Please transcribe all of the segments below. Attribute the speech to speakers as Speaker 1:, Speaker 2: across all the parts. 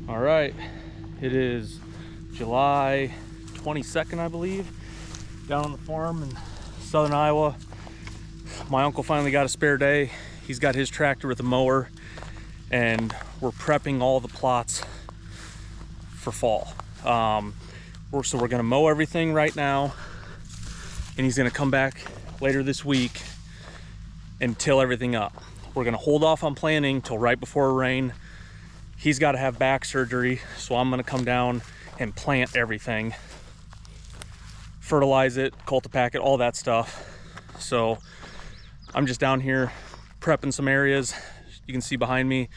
Speaker 1: All right, it is July 22nd, I believe, down on the farm in southern Iowa. My uncle finally got a spare day. He's got his tractor with a mower, and we're prepping all the plots for fall. So we're gonna mow everything right now, and he's gonna come back later this week and till everything up. We're gonna hold off on planting till right before rain. He's got to have back surgery, so I'm gonna come down and plant everything, fertilize it, cultipack it, all that stuff. So I'm just down here prepping some areas. You can see behind me,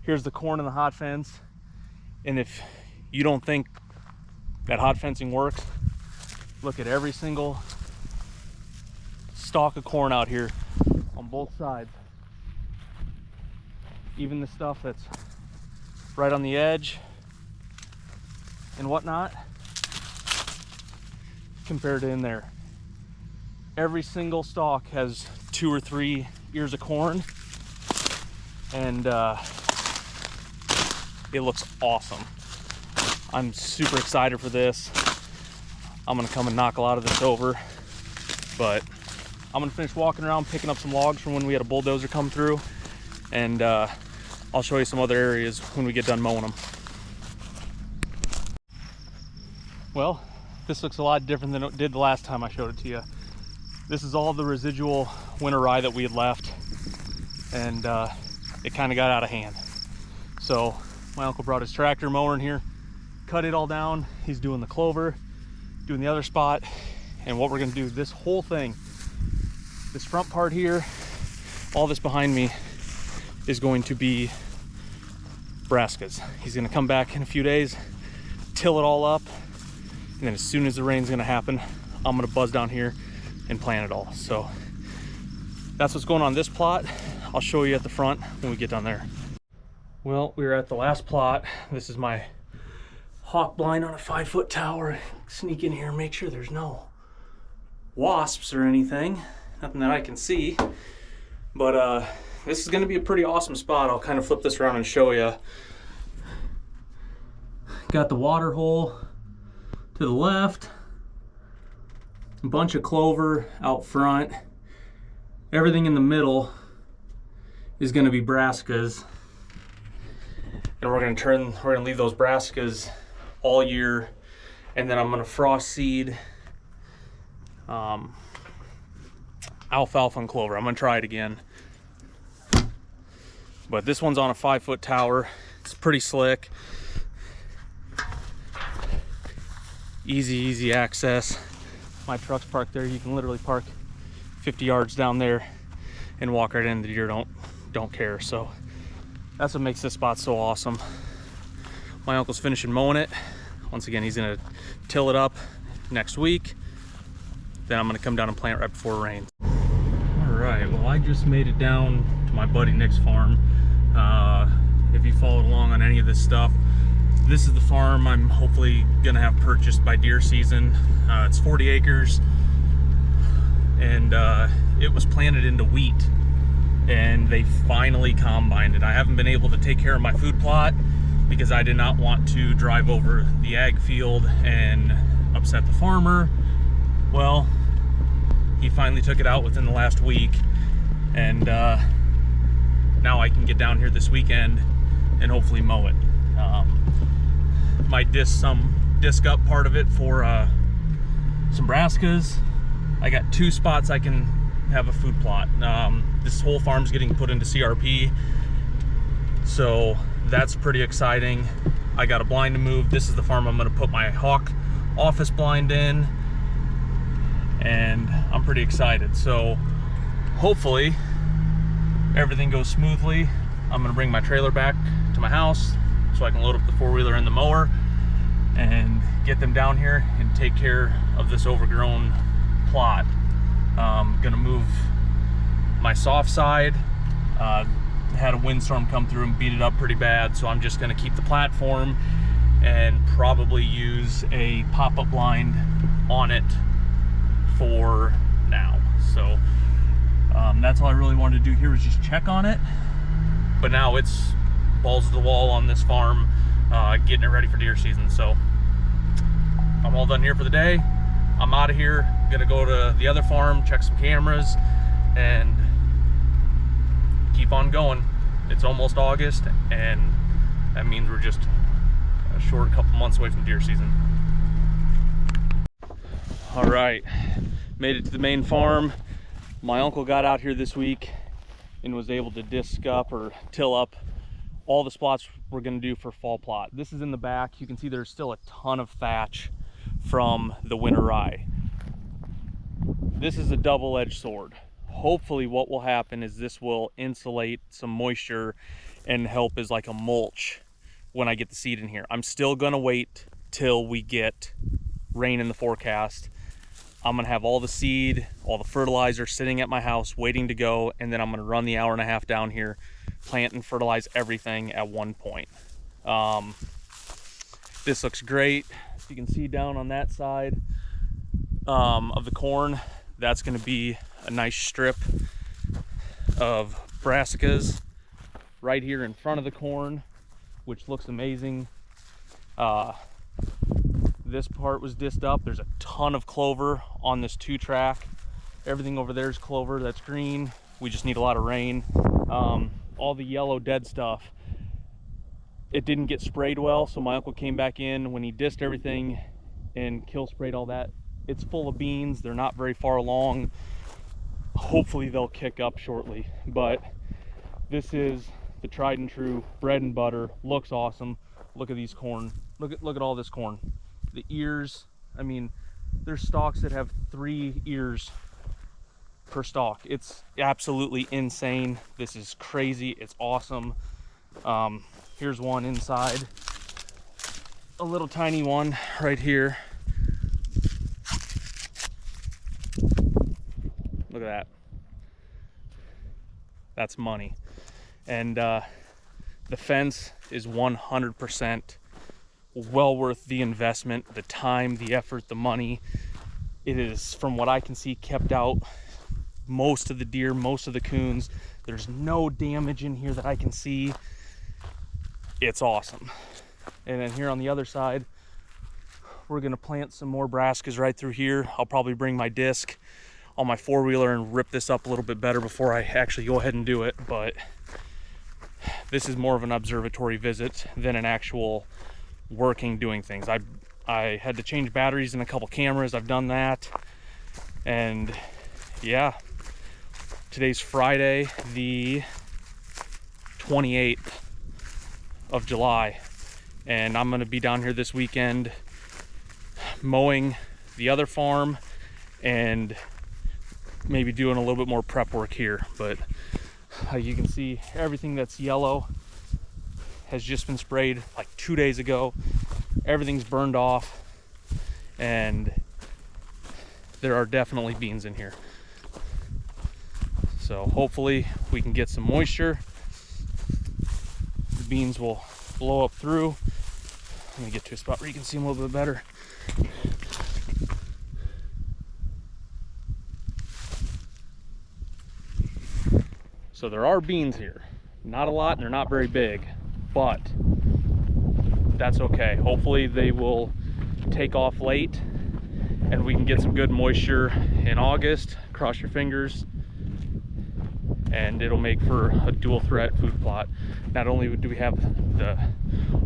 Speaker 1: here's the corn and the hot fence. And if you don't think that hot fencing works, look at every single stalk of corn out here on both sides. Even the stuff that's right on the edge and whatnot, compared to in there. Every single stalk has 2 or 3 ears of corn, and it looks awesome. I'm super excited for this. I'm gonna come and knock a lot of this over, but I'm gonna finish walking around picking up some logs from when we had a bulldozer come through, and I'll show you some other areas when we get done mowing them. Well, this looks a lot different than it did the last time I showed it to you. This is all the residual winter rye that we had left, and it kind of got out of hand. So my uncle brought his tractor mower in here, cut it all down. He's doing the clover, doing the other spot, and what we're gonna do, this whole thing, this front part here, all this behind me, is going to be brassicas. He's gonna come back in a few days, till it all up, and then as soon as the rain's gonna happen, I'm gonna buzz down here and plant it all. So that's what's going on this plot. I'll show you at the front when we get down there. Well, we're at the last plot. This is my hawk blind on a 5-foot tower. Sneak in here and make sure there's no wasps or anything. Nothing that I can see. But this is gonna be a pretty awesome spot. I'll kind of flip this around and show you. Got the water hole to the left, a bunch of clover out front. Everything in the middle is gonna be brassicas. And we're gonna leave those brassicas all year, and then I'm gonna frost seed alfalfa and clover. I'm gonna try it again. But this one's on a 5-foot tower. It's pretty slick. Easy access. My truck's parked there. You can literally park 50 yards down there and walk right in. The deer don't care. So that's what makes this spot so awesome. My uncle's finishing mowing it. Once again, he's gonna till it up next week. Then I'm gonna come down and plant right before it rains. All right, well, I just made it down to my buddy Nick's farm. If you followed along on any of this stuff, this is the farm I'm hopefully gonna have purchased by deer season. It's 40 acres, and it was planted into wheat, and they finally combined it. I haven't been able to take care of my food plot because I did not want to drive over the ag field and upset the farmer. Well, he finally took it out within the last week, and now I can get down here this weekend and hopefully mow it. Might disc up part of it for some brassicas. I got 2 spots I can have a food plot. This whole farm's getting put into CRP, so that's pretty exciting. I got a blind to move. This is the farm I'm gonna put my hawk office blind in, and I'm pretty excited. So hopefully everything goes smoothly. I'm gonna bring my trailer back to my house so I can load up the 4-wheeler and the mower and get them down here and take care of this overgrown plot. Gonna move my soft side. Had a windstorm come through and beat it up pretty bad, so I'm just gonna keep the platform and probably use a pop-up blind on it for now. So that's all I really wanted to do here, was just check on it. But now it's balls to the wall on this farm. getting it ready for deer season. So I'm all done here for the day. I'm out of here. Gonna go to the other farm, check some cameras, and keep on going. It's almost August, and that means we're just a short couple months away from deer season. All right, made it to the main farm. My uncle got out here this week and was able to disc up or till up all the spots we're gonna do for fall plot. This is in the back. You can see there's still a ton of thatch from the winter rye. This is a double-edged sword. Hopefully what will happen is this will insulate some moisture and help as like a mulch when I get the seed in here. I'm still gonna wait till we get rain in the forecast. I'm gonna have all the seed, all the fertilizer sitting at my house waiting to go, and then I'm gonna run the hour and a half down here, plant and fertilize everything at one point. This looks great. You can see down on that side of the corn, that's gonna be a nice strip of brassicas right here in front of the corn, which looks amazing. This part was disced up. There's a ton of clover on this 2-track. Everything over there is clover that's green. We just need a lot of rain. All the yellow dead stuff, it didn't get sprayed well, so my uncle came back in when he disced everything and kill sprayed all that. It's full of beans. They're not very far along. Hopefully they'll kick up shortly, but this is the tried and true bread and butter. Looks awesome. Look at these corn. Look at all this corn. The ears, I mean, there's stalks that have 3 ears per stalk. It's absolutely insane. This is crazy. It's awesome. Here's one inside, a little tiny one right here. Look at that. That's money. And the fence is 100% well worth the investment, the time, the effort, the money. It is, from what I can see, kept out most of the deer, most of the coons. There's no damage in here that I can see. It's awesome. And then here on the other side, we're gonna plant some more brassicas right through here. I'll probably bring my disc on my 4-wheeler and rip this up a little bit better before I actually go ahead and do it. But this is more of an observatory visit than an actual working, doing things. I had to change batteries in a couple cameras. I've done that. And yeah, today's Friday, the 28th of July. And I'm gonna be down here this weekend mowing the other farm and maybe doing a little bit more prep work here. But you can see everything that's yellow has just been sprayed like 2 days ago. Everything's burned off, and there are definitely beans in here. So hopefully we can get some moisture. The beans will blow up through. Let me get to a spot where you can see them a little bit better. So there are beans here. Not a lot, and they're not very big, but that's okay. Hopefully they will take off late and we can get some good moisture in August. Cross your fingers. And it'll make for a dual threat food plot. Not only do we have the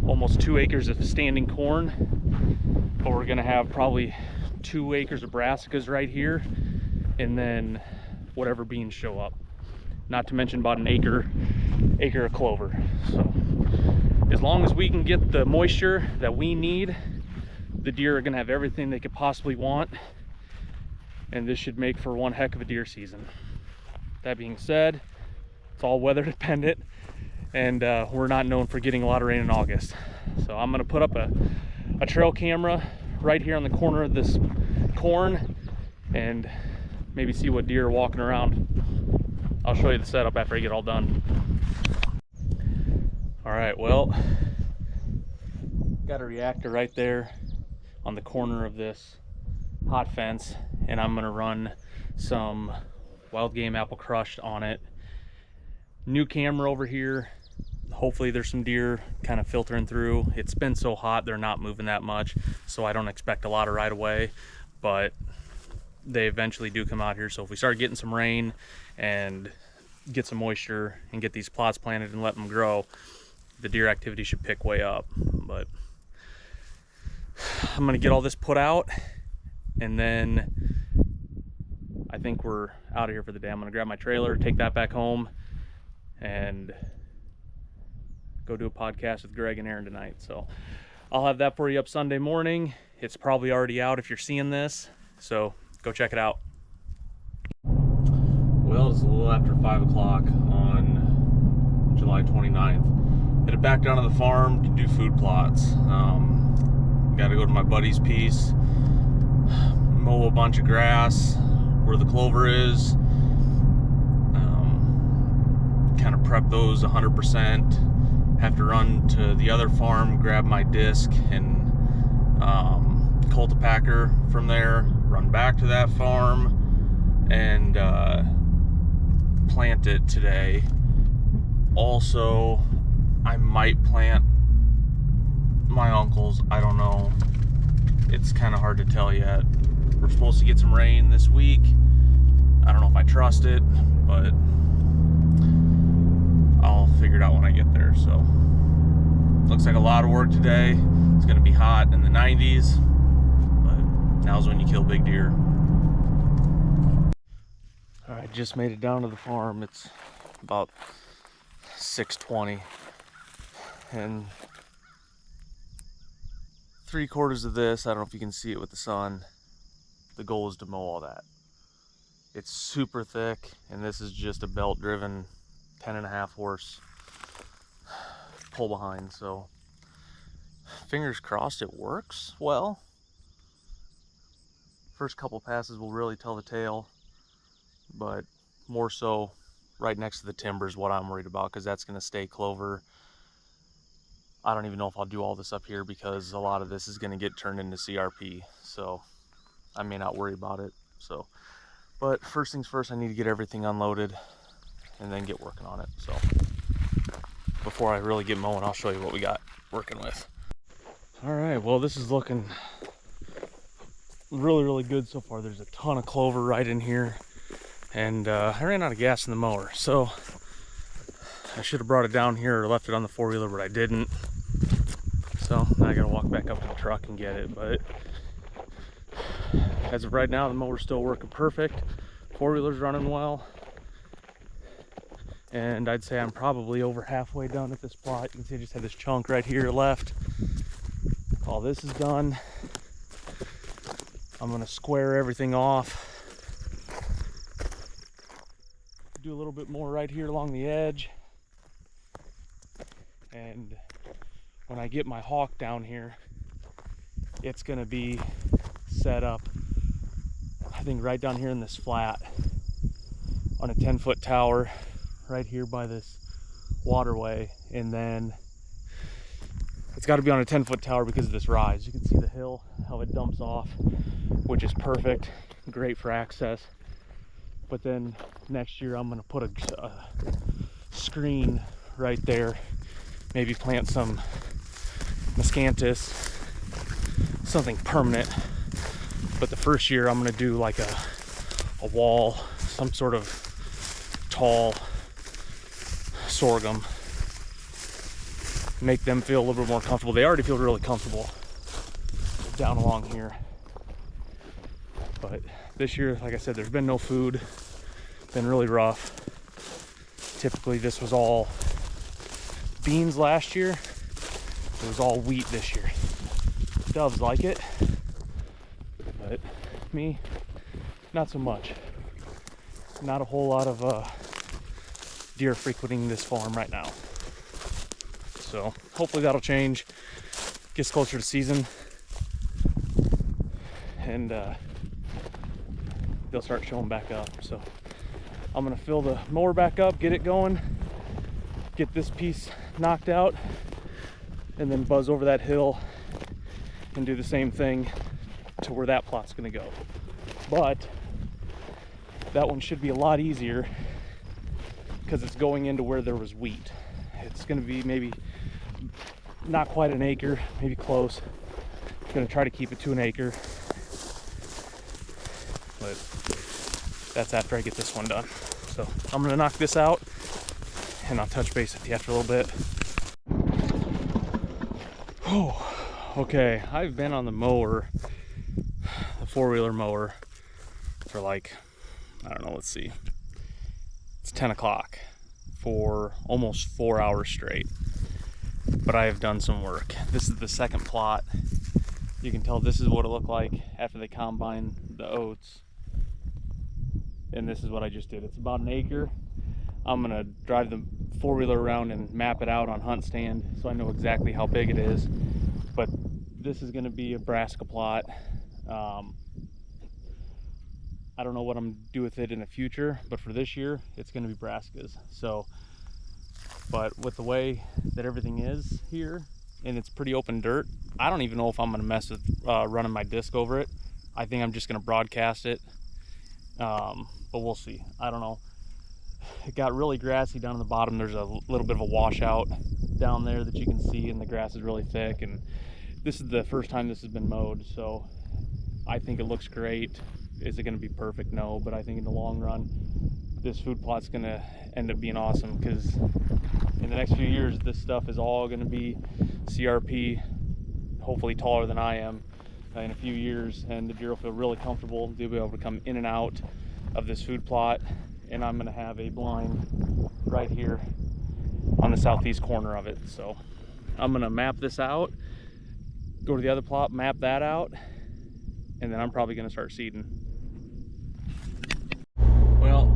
Speaker 1: almost 2 acres of standing corn, but we're gonna have probably 2 acres of brassicas right here, and then whatever beans show up. Not to mention about an acre of clover. So as long as we can get the moisture that we need, the deer are gonna have everything they could possibly want, and this should make for one heck of a deer season. That being said, it's all weather dependent, and we're not known for getting a lot of rain in August. So I'm gonna put up a trail camera right here on the corner of this corn and maybe see what deer are walking around. I'll show you the setup after I get all done. All right, well, got a reactor right there on the corner of this hot fence, and I'm gonna run some wild game apple crushed on it. New camera over here, hopefully there's some deer kind of filtering through. It's been so hot, they're not moving that much, so I don't expect a lot of right away, but they eventually do come out here. So if we start getting some rain and get some moisture and get these plots planted and let them grow, the deer activity should pick way up. But I'm gonna get all this put out, and then I think we're out of here for the day. I'm gonna grab my trailer, take that back home, and go do a podcast with Greg and Aaron tonight. So I'll have that for you up Sunday morning. It's probably already out if you're seeing this, so go check it out. Well, it's a little after 5 o'clock on July 29th. Headed back down to the farm to do food plots. Got to go to my buddy's piece, mow a bunch of grass where the clover is, kind of prep those 100%. Have to run to the other farm, grab my disc and cultipacker from there, run back to that farm and plant it today. Also, I might plant my uncle's, I don't know. It's kind of hard to tell yet. We're supposed to get some rain this week. I don't know if I trust it, but I'll figure it out when I get there. So looks like a lot of work today. It's gonna be hot in the 90s, but now's when you kill big deer. All right, just made it down to the farm. It's about 6:20, and 3/4 of this, I don't know if you can see it with the sun, the goal is to mow all that. It's super thick, and this is just a belt driven 10.5 horse pull behind, so fingers crossed it works well. First couple passes will really tell the tale, but more so right next to the timber is what I'm worried about, because that's going to stay clover. I don't even know if I'll do all this up here because a lot of this is going to get turned into CRP, so I may not worry about it. So, but first things first, I need to get everything unloaded and then get working on it. So before I really get mowing, I'll show you what we got working with. All right, well, this is looking really good so far. There's a ton of clover right in here, and I ran out of gas in the mower, so I should have brought it down here or left it on the four-wheeler, but I didn't. So now I gotta walk back up to the truck and get it. But as of right now, the mower's still working perfect. Four-wheeler's running well. And I'd say I'm probably over halfway done at this plot. You can see I just have this chunk right here left. All this is done. I'm gonna square everything off. Do a little bit more right here along the edge. And when I get my hawk down here, it's gonna be set up, I think, right down here in this flat on a 10-foot tower right here by this waterway. And then it's got to be on a 10-foot tower because of this rise. You can see the hill, how it dumps off, which is perfect, great for access. But then next year I'm going to put a screen right there, maybe plant some miscanthus, something permanent. But the first year I'm going to do like a wall, some sort of tall sorghum, make them feel a little bit more comfortable. They already feel really comfortable down along here, but this year, like I said, there's been no food, been really rough. Typically this was all beans last year, it was all wheat this year. Doves like it, but me, not so much. Not a whole lot of deer frequenting this farm right now. So hopefully that'll change, gets closer to season, and they'll start showing back up. So I'm gonna fill the mower back up, get it going, get this piece knocked out, and then buzz over that hill and do the same thing to where that plot's gonna go. But that one should be a lot easier because it's going into where there was wheat. It's It's gonna be maybe not quite an acre, maybe close. Gonna try to keep it to an acre, but that's after I get this one done. So I'm gonna knock this out and I'll touch base with you after a little bit. Oh, okay, I've been on the mower, the four-wheeler mower, for like, I don't know, let's see, it's 10 o'clock for almost 4 hours straight, but I have done some work. This is the second plot. You can tell this is what it looked like after they combine the oats, and this is what I just did. It's about an acre. I'm gonna drive the four-wheeler around and map it out on Hunt Stand so I know exactly how big it is. But this is gonna be a brassica plot. I don't know what I'm gonna do with it in the future, but for this year, it's gonna be brassicas. So, but with the way that everything is here, and it's pretty open dirt, I don't even know if I'm gonna mess with running my disc over it. I think I'm just gonna broadcast it, but we'll see. I don't know. It got really grassy down on the bottom. There's a little bit of a washout down there that you can see, and the grass is really thick, and this is the first time this has been mowed, so I think it looks great. Is it going to be perfect? No, but I think in the long run this food plot's going to end up being awesome, because in the next few years this stuff is all going to be CRP, hopefully taller than I am in a few years, and the deer will feel really comfortable. They'll be able to come in and out of this food plot, and I'm going to have a blind right here on the southeast corner of it. So I'm going to map this out, go to the other plot, map that out, and then I'm probably going to start seeding. Well,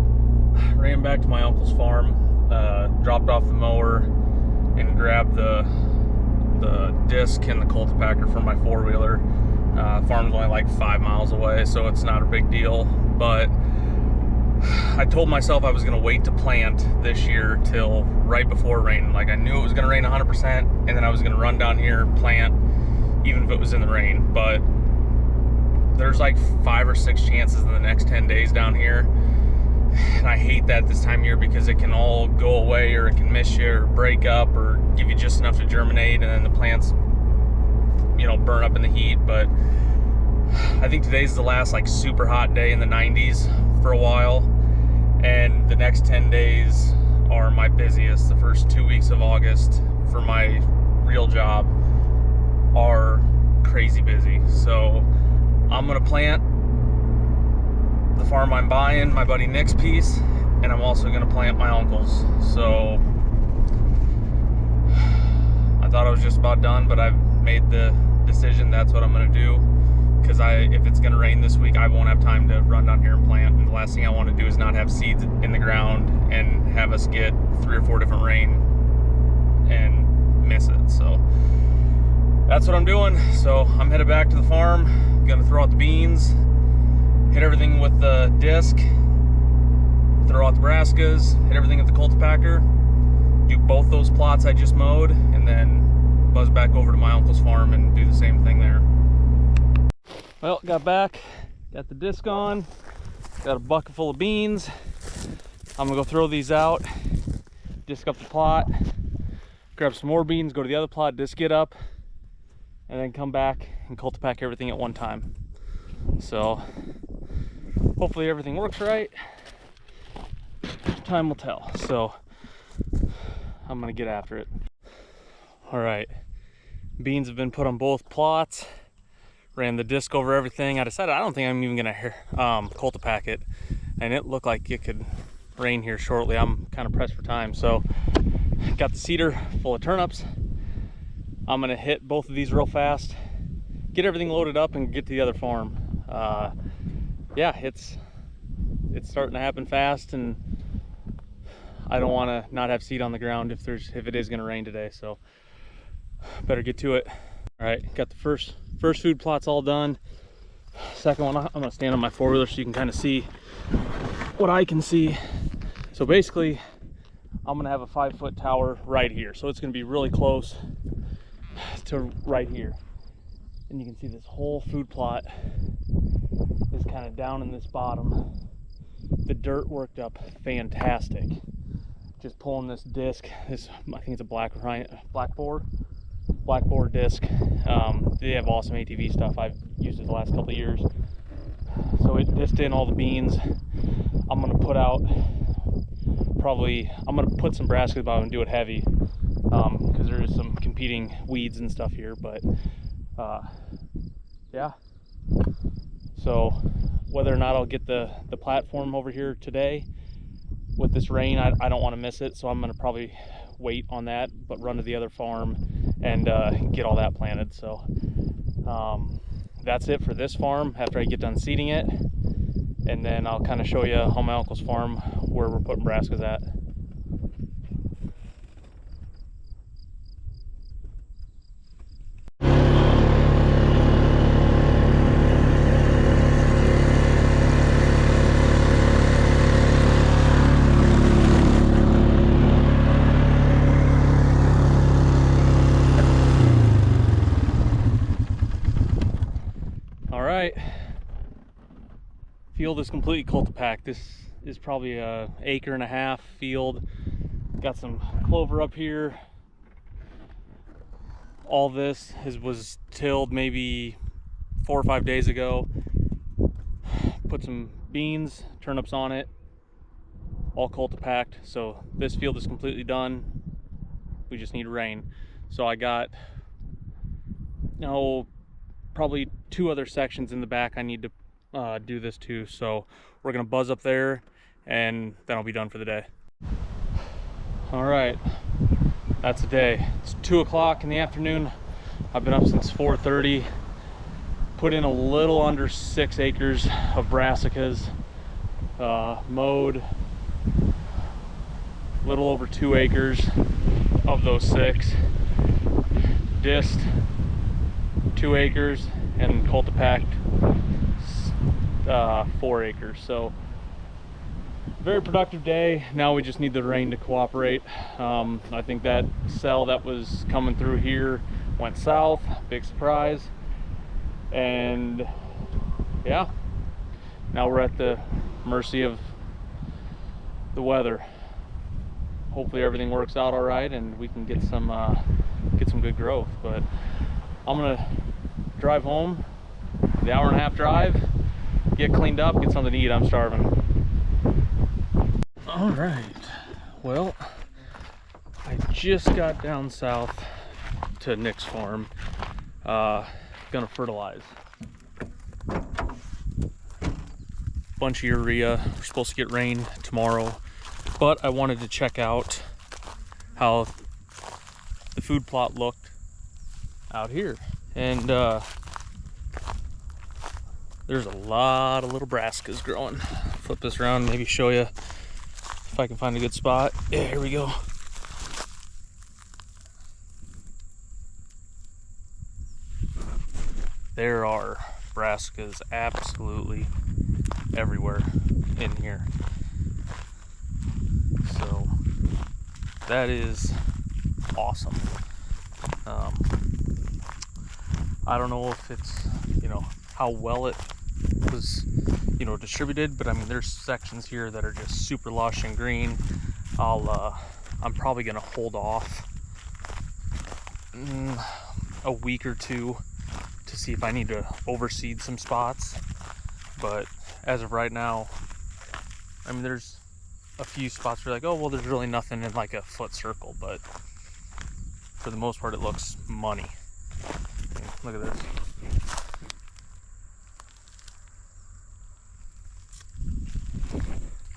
Speaker 1: ran back to my uncle's farm, dropped off the mower and grabbed the disc and the cultipacker for my four-wheeler. Farm's only like 5 miles away, so it's not a big deal, but I told myself I was going to wait to plant this year till right before rain. Like, I knew it was going to rain 100%, and then I was going to run down here, plant, even if it was in the rain. But there's like 5 or 6 chances in the next 10 days down here, and I hate that this time of year, because it can all go away, or it can miss you, or break up, or give you just enough to germinate, and then the plants, you know, burn up in the heat. But I think today's the last like super hot day in the 90s for a while, and the next 10 days are my busiest. The first 2 weeks of August for my real job are crazy busy. So I'm gonna plant the farm I'm buying, my buddy Nick's piece, and I'm also gonna plant my uncle's. So I thought I was just about done, but I've made the decision that's what I'm gonna do, because if it's gonna rain this week, I won't have time to run down here and plant, and the last thing I want to do is not have seeds in the ground and have us get 3 or 4 different rain and miss it. So that's what I'm doing. So I'm headed back to the farm, gonna throw out the beans, hit everything with the disc, throw out the brassicas, hit everything at the cultipacker, do both those plots I just mowed, and then buzz back over to my uncle's farm and do the same thing there. Well, got back, got the disc on, got a bucket full of beans. I'm gonna go throw these out, disc up the plot, grab some more beans, go to the other plot, disc it up, and then come back and cultipack everything at one time. So hopefully everything works right. Time will tell. So I'm gonna get after it. All right, beans have been put on both plots. Ran the disc over everything. I decided I don't think I'm even gonna cultipack it, and it looked like it could rain here shortly. I'm kind of pressed for time, so got the seeder full of turnips. I'm gonna hit both of these real fast, get everything loaded up, and get to the other farm. Yeah, it's starting to happen fast, and I don't want to not have seed on the ground if it is gonna rain today, so better get to it. All right, got the first food plots all done. Second one, I'm gonna stand on my four-wheeler so you can kind of see what I can see. So basically, I'm gonna have a 5-foot tower right here, so it's gonna be really close to right here, and you can see this whole food plot is kind of down in this bottom. The dirt worked up fantastic. just pulling this disc. This, I think it's a black bore disc. They have awesome ATV stuff. I've used it the last couple of years. So it disced in all the beans. I'm gonna put out I'm gonna put some brassicas, but I'm gonna do it heavy because there is some competing weeds and stuff here. But yeah. So whether or not I'll get the platform over here today with this rain, I don't want to miss it. So I'm gonna probably wait on that, but run to the other farm and get all that planted. So that's it for this farm after I get done seeding it. And then I'll kind of show you on my uncle's farm where we're putting brassicas at. All right. Field is completely cultipacked. This is probably an 1.5 acre field. Got some clover up here. All this was tilled maybe 4 or 5 days ago. Put some beans, turnips on it, all cultipacked. So this field is completely done. We just need rain. So I got, probably 2 other sections in the back I need to do this too. So we're gonna buzz up there and then I'll be done for the day. All right, that's the day. It's 2 o'clock in the afternoon. I've been up since 4:30. Put in a little under 6 acres of brassicas, mowed a little over 2 acres of those 6, disced 2 acres, and cultipacked 4 acres. So very productive day. Now we just need the rain to cooperate. I think that cell that was coming through here went south, big surprise. And yeah, now we're at the mercy of the weather. Hopefully everything works out all right and we can get some good growth. But I'm gonna drive home, the 1.5 hour drive, get cleaned up, get something to eat. I'm starving. All right, well, I just got down south to Nick's farm. Gonna fertilize. Bunch of urea. We're supposed to get rain tomorrow, but I wanted to check out how the food plot looked out here. And there's a lot of little brassicas growing. Flip this around, maybe show you if I can find a good spot. Yeah, here we go. There are brassicas absolutely everywhere in here. So that is awesome. I don't know if it's, how well it was, distributed, but I mean, there's sections here that are just super lush and green. I'm probably gonna hold off a week or 2 to see if I need to overseed some spots. But as of right now, I mean, there's a few spots where you're like, oh, well, there's really nothing in like a foot circle, but for the most part, it looks money. Look at this.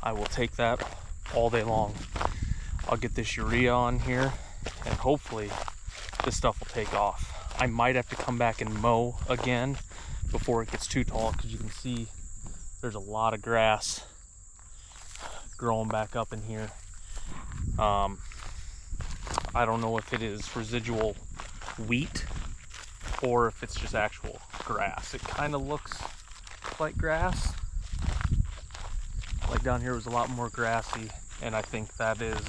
Speaker 1: I will take that all day long. I'll get this urea on here and hopefully this stuff will take off. I might have to come back and mow again before it gets too tall, because you can see there's a lot of grass growing back up in here. I don't know if it is residual wheat or if it's just actual grass. It kind of looks like grass. Like down here was a lot more grassy, and I think that is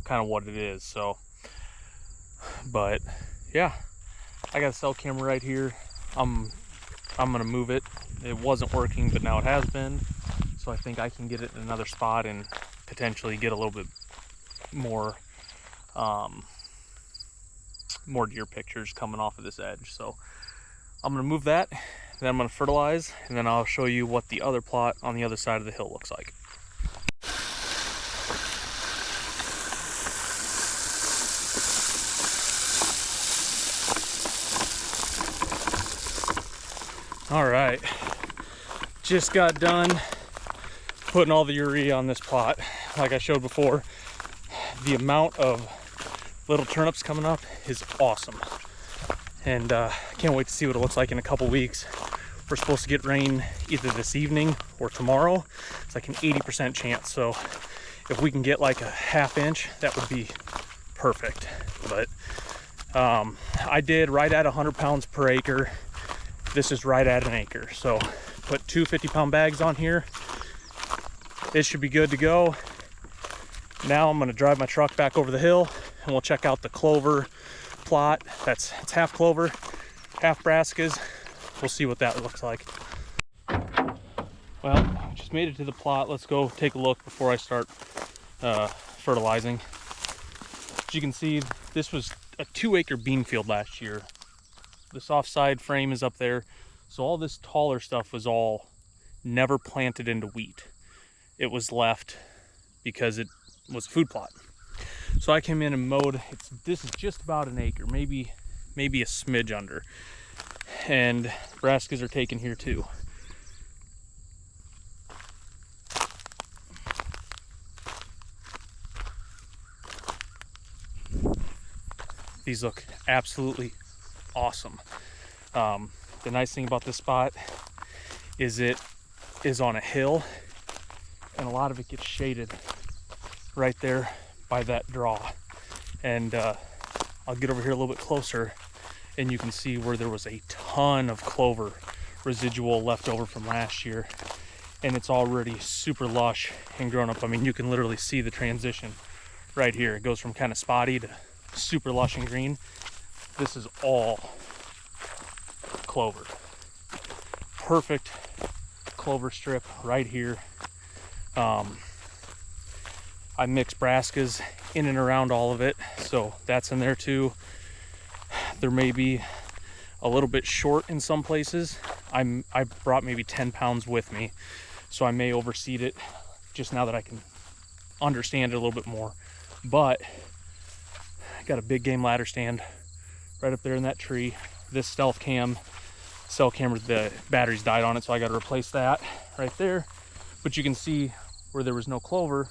Speaker 1: kind of what it is. So, but yeah, I got a cell camera right here. I'm gonna move it. It wasn't working, but now it has been. So I think I can get it in another spot and potentially get a little bit more more deer pictures coming off of this edge. So I'm gonna move that, then I'm gonna fertilize, and then I'll show you what the other plot on the other side of the hill looks like. All right, just got done putting all the urea on this plot. Like I showed before, the amount of little turnips coming up is awesome. And I can't wait to see what it looks like in a couple weeks. We're supposed to get rain either this evening or tomorrow. It's like an 80% chance. So if we can get like a ½ inch, that would be perfect. But I did right at 100 pounds per acre. This is right at an acre. So put 2 50-pound bags on here. It should be good to go. Now I'm gonna drive my truck back over the hill and we'll check out the clover plot. It's half clover, half brassicas. We'll see what that looks like. Well, just made it to the plot. Let's go take a look before I start fertilizing. As you can see, this was a 2-acre bean field last year. This offside frame is up there. So all this taller stuff was all never planted into wheat. It was left because it was a food plot. So I came in and mowed. This is just about an acre, maybe a smidge under. And brassicas are taken here too. These look absolutely awesome. The nice thing about this spot is it is on a hill, and a lot of it gets shaded right there by that draw. And I'll get over here a little bit closer and you can see where there was a ton of clover residual left over from last year, and it's already super lush and grown up. I mean, you can literally see the transition right here. It goes from kind of spotty to super lush and green. This is all clover. Perfect clover strip right here. I mix brassicas in and around all of it, so that's in there too. There may be a little bit short in some places. I brought maybe 10 pounds with me, so I may overseed it just now that I can understand it a little bit more. But I got a big game ladder stand right up there in that tree. This cell camera, the batteries died on it, so I got to replace that right there. But you can see where there was no clover,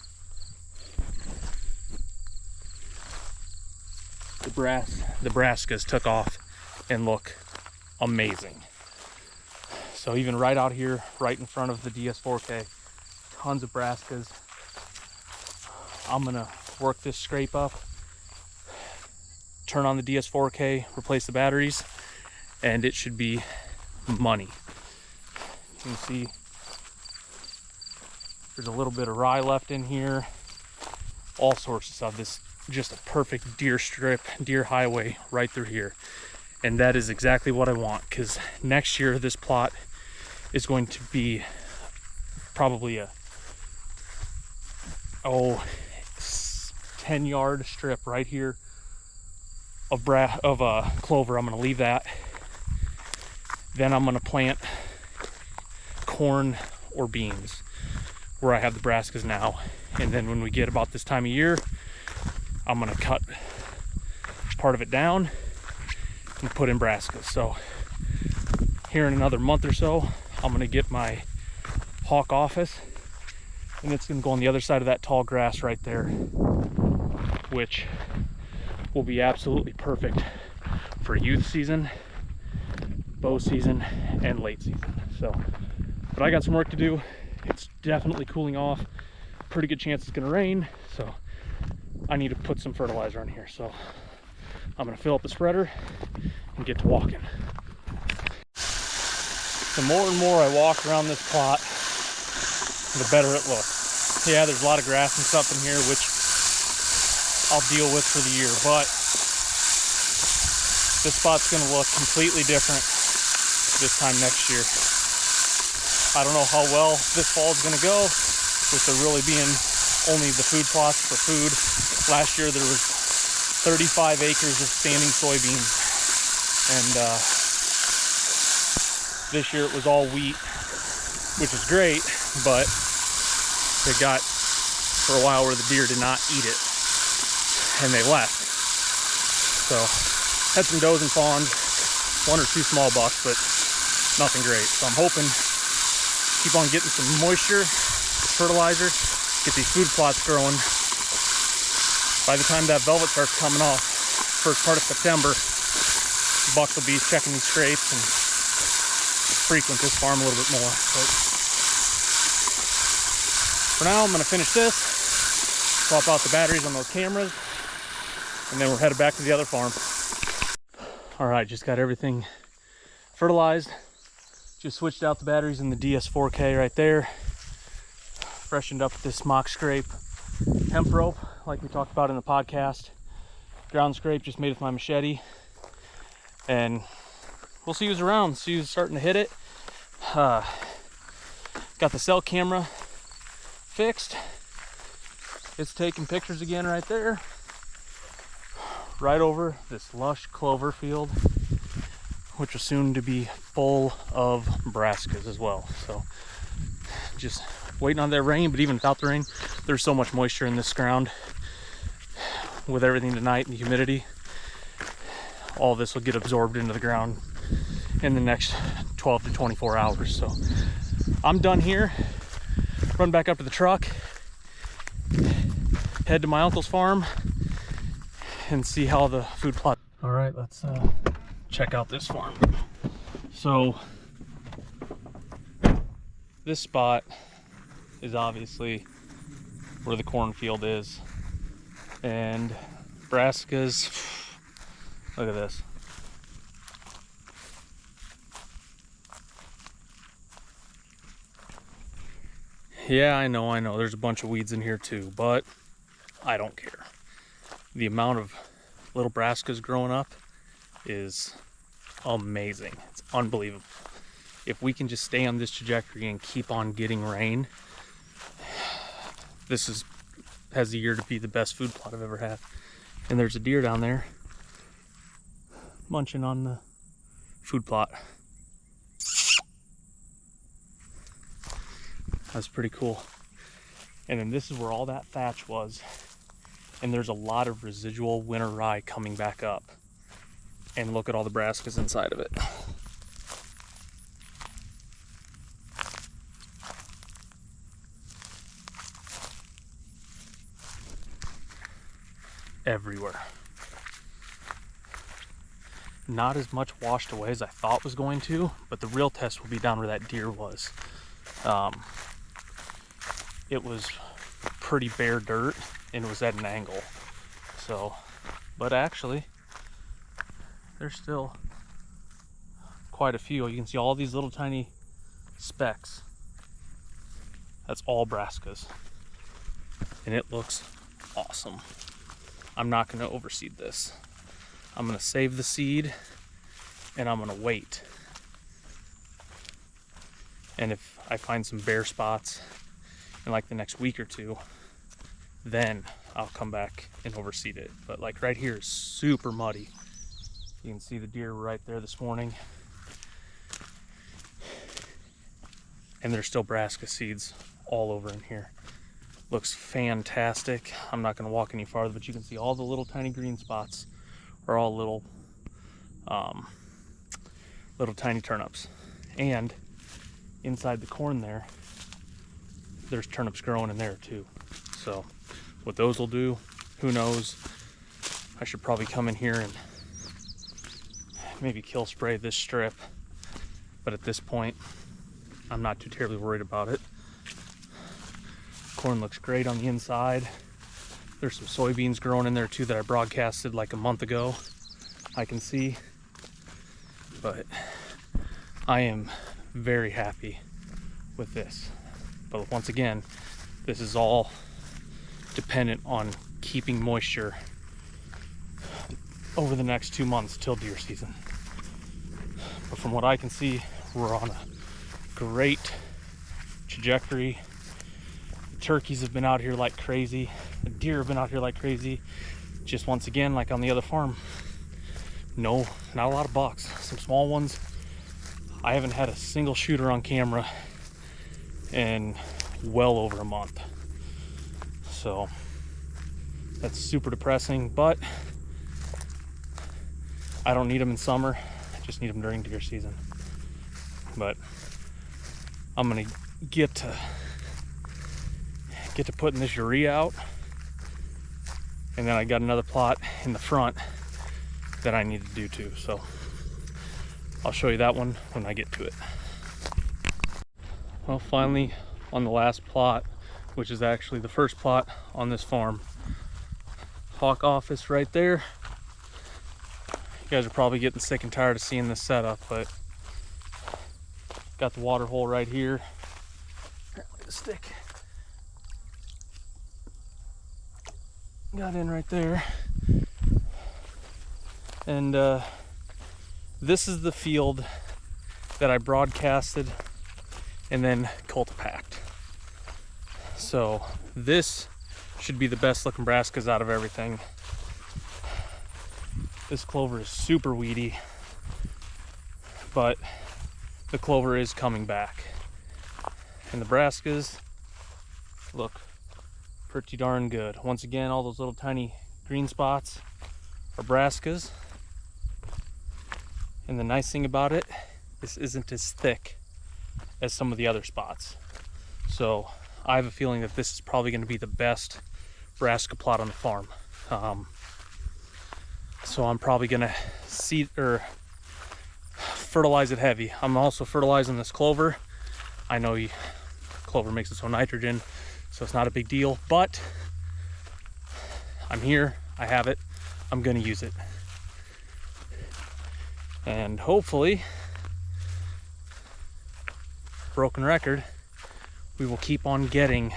Speaker 1: the brassicas took off and look amazing. So even right out here, right in front of the DS4K, tons of brassicas. I'm gonna work this scrape up, turn on the DS4K, replace the batteries, and it should be money. You can see there's a little bit of rye left in here, all sorts of stuff. This just a perfect deer strip, deer highway right through here. And that is exactly what I want, because next year this plot is going to be probably a 10-yard strip right here of clover. I'm going to leave that. Then I'm going to plant corn or beans where I have the brassicas now. And then when we get about this time of year, I'm going to cut part of it down and put in brassicas. So here in another month or so, I'm going to get my hawk office, and it's going to go on the other side of that tall grass right there, which will be absolutely perfect for youth season, bow season, and late season. So, but I got some work to do. It's definitely cooling off. Pretty good chance it's going to rain, so I need to put some fertilizer on here. So I'm going to fill up the spreader and get to walking. The more and more I walk around this plot, the better it looks. Yeah, there's a lot of grass and stuff in here, which I'll deal with for the year, but this spot's going to look completely different this time next year. I don't know how well this fall is going to go with there really being only the food plots for food. Last year there was 35 acres of standing soybeans, and this year it was all wheat, which is great, but it got for a while where the deer did not eat it, and they left. So had some does and fawns, 1 or 2 small bucks, but nothing great. So I'm hoping keep on getting some moisture, fertilizer, get these food plots growing. By the time that velvet starts coming off, first part of September, the bucks will be checking these scrapes and frequent this farm a little bit more. But for now, I'm going to finish this, swap out the batteries on those cameras, and then we're headed back to the other farm. All right, just got everything fertilized. Just switched out the batteries in the DS4K right there. Freshened up this mock scrape hemp rope, like we talked about in the podcast. Ground scrape just made with my machete. And we'll see who's around, see who's starting to hit it. Got the cell camera fixed. It's taking pictures again right there. Right over this lush clover field, which is soon to be full of brassicas as well. So just waiting on that rain, but even without the rain, there's so much moisture in this ground. With everything tonight and the humidity, all this will get absorbed into the ground in the next 12 to 24 hours. So I'm done here. Run back up to the truck, head to my uncle's farm, and see how the food plot. All right, let's check out this farm. So this spot is obviously where the cornfield is, and brassicas. Look at this. Yeah, I know there's a bunch of weeds in here too, but I don't care. The amount of little brassicas growing up is amazing. It's unbelievable. If we can just stay on this trajectory and keep on getting rain, this has the year to be the best food plot I've ever had. And there's a deer down there munching on the food plot. That's pretty cool. And then this is where all that thatch was. And there's a lot of residual winter rye coming back up. And look at all the brassicas inside of it. Everywhere. Not as much washed away as I thought was going to, but the real test will be down where that deer was. It was pretty bare dirt and it was at an angle. So, but actually, there's still quite a few. You can see all these little tiny specks. That's all brassicas. And it looks awesome. I'm not going to overseed this. I'm going to save the seed and I'm going to wait. And if I find some bare spots in like the next week or two, then I'll come back and overseed it. But like right here is super muddy. You can see the deer right there this morning. And there's still brassica seeds all over in here. Looks fantastic. I'm not going to walk any farther, but you can see all the little tiny green spots are all little tiny turnips. And inside the corn there's turnips growing in there too. So what those will do, who knows. I should probably come in here and maybe kill spray this strip, but at this point I'm not too terribly worried about it. Corn looks great on the inside. There's some soybeans growing in there too that I broadcasted like a month ago, I can see. But I am very happy with this. But once again, this is all dependent on keeping moisture over the next 2 months till deer season. But from what I can see, we're on a great trajectory. turkeys have been out here like crazy. The deer have been out here like crazy. Just once again, like on the other farm, no, not a lot of bucks. Some small ones. I haven't had a single shooter on camera in well over a month. So that's super depressing, but I don't need them in summer. I just need them during deer season. But I'm gonna get to putting this urea out, and then I got another plot in the front that I need to do too. So I'll show you that one when I get to it. Well, finally on the last plot, which is actually the first plot on this farm. Hawk office right there. You guys are probably getting sick and tired of seeing this setup, but got the water hole right here. Apparently the stick got in right there. And this is the field that I broadcasted and then cultipacked. So this should be the best looking brassicas out of everything. This clover is super weedy, but the clover is coming back. And the brassicas look pretty darn good. Once again, all those little tiny green spots are brassicas. And the nice thing about it, this isn't as thick as some of the other spots. So I have a feeling that this is probably going to be the best brassica plot on the farm. So I'm probably going to seed or fertilize it heavy. I'm also fertilizing this clover. I know clover makes its own nitrogen, so it's not a big deal, but I'm here, I have it, I'm going to use it. And hopefully, broken record, we will keep on getting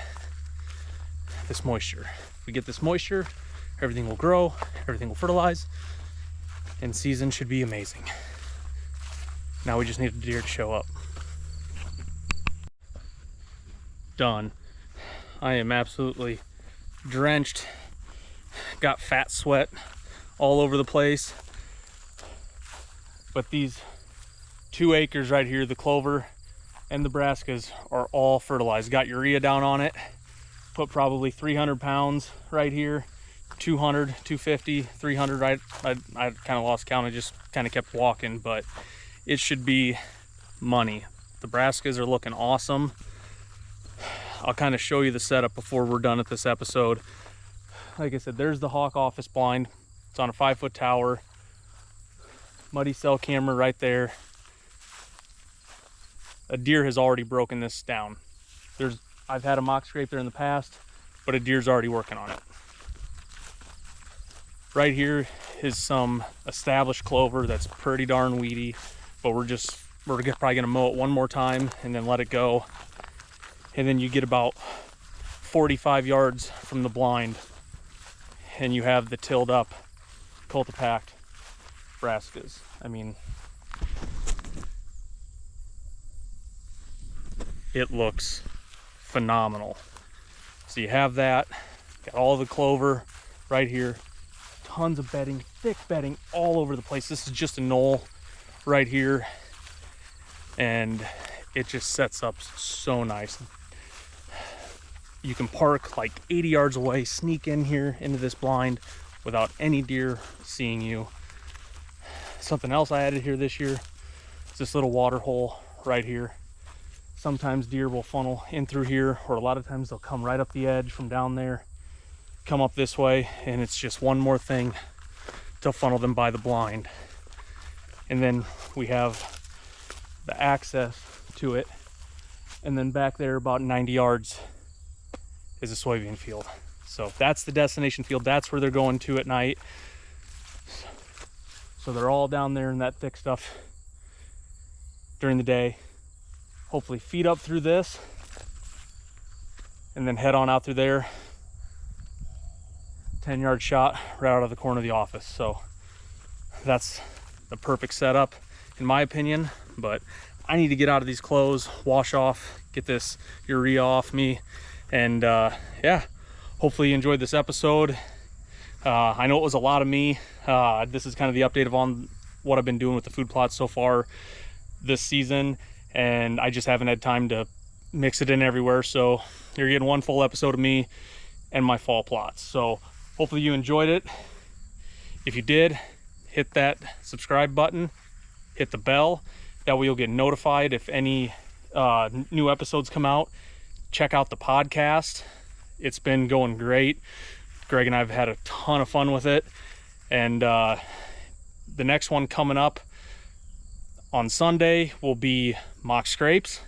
Speaker 1: this moisture. If we get this moisture, everything will grow, everything will fertilize, and season should be amazing. Now we just need a deer to show up. Done. I am absolutely drenched, got fat sweat all over the place. But these 2 acres right here, the clover and the brassicas, are all fertilized. Got urea down on it, put probably 300 pounds right here, 200, 250, 300, right? I kind of lost count, I just kind of kept walking, but it should be money. The brassicas are looking awesome. I'll kind of show you the setup before we're done at this episode. Like I said, there's the hawk office blind. It's on a 5-foot tower. Muddy cell camera right there. A deer has already broken this down. I've had a mock scrape there in the past, but a deer's already working on it. Right here is some established clover that's pretty darn weedy, but we're probably gonna mow it one more time and then let it go. And then you get about 45 yards from the blind and you have the tilled up, cultipacked brassicas. I mean, it looks phenomenal. So you have that, got all the clover right here, tons of bedding, thick bedding all over the place. This is just a knoll right here, and it just sets up so nice. You can park like 80 yards away, sneak in here into this blind without any deer seeing you. Something else I added here this year is this little water hole right here. Sometimes deer will funnel in through here, or a lot of times they'll come right up the edge from down there, come up this way, and it's just one more thing to funnel them by the blind. And then we have the access to it, and then back there about 90 yards is a soybean field. So that's the destination field. That's where they're going to at night. So they're all down there in that thick stuff during the day. Hopefully feed up through this and then head on out through there. 10-yard shot right out of the corner of the office. So that's the perfect setup in my opinion, but I need to get out of these clothes, wash off, get this urea off me, And yeah, hopefully you enjoyed this episode. I know it was a lot of me. This is kind of the update on what I've been doing with the food plots so far this season, and I just haven't had time to mix it in everywhere. So you're getting one full episode of me and my fall plots. So hopefully you enjoyed it. If you did, hit that subscribe button, hit the bell. That way you'll get notified if any new episodes come out. Check out the podcast. It's been going great. Greg and I have had a ton of fun with it. And the next one coming up on Sunday will be mock scrapes.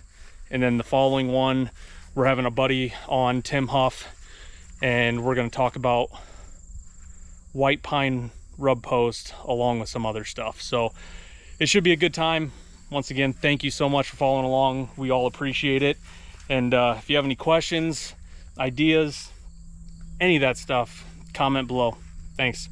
Speaker 1: And then the following one, we're having a buddy on, Tim Huff, and we're going to talk about white pine rub post along with some other stuff. So it should be a good time. Once again, thank you so much for following along. We all appreciate it. And if you have any questions, ideas, any of that stuff, comment below. Thanks.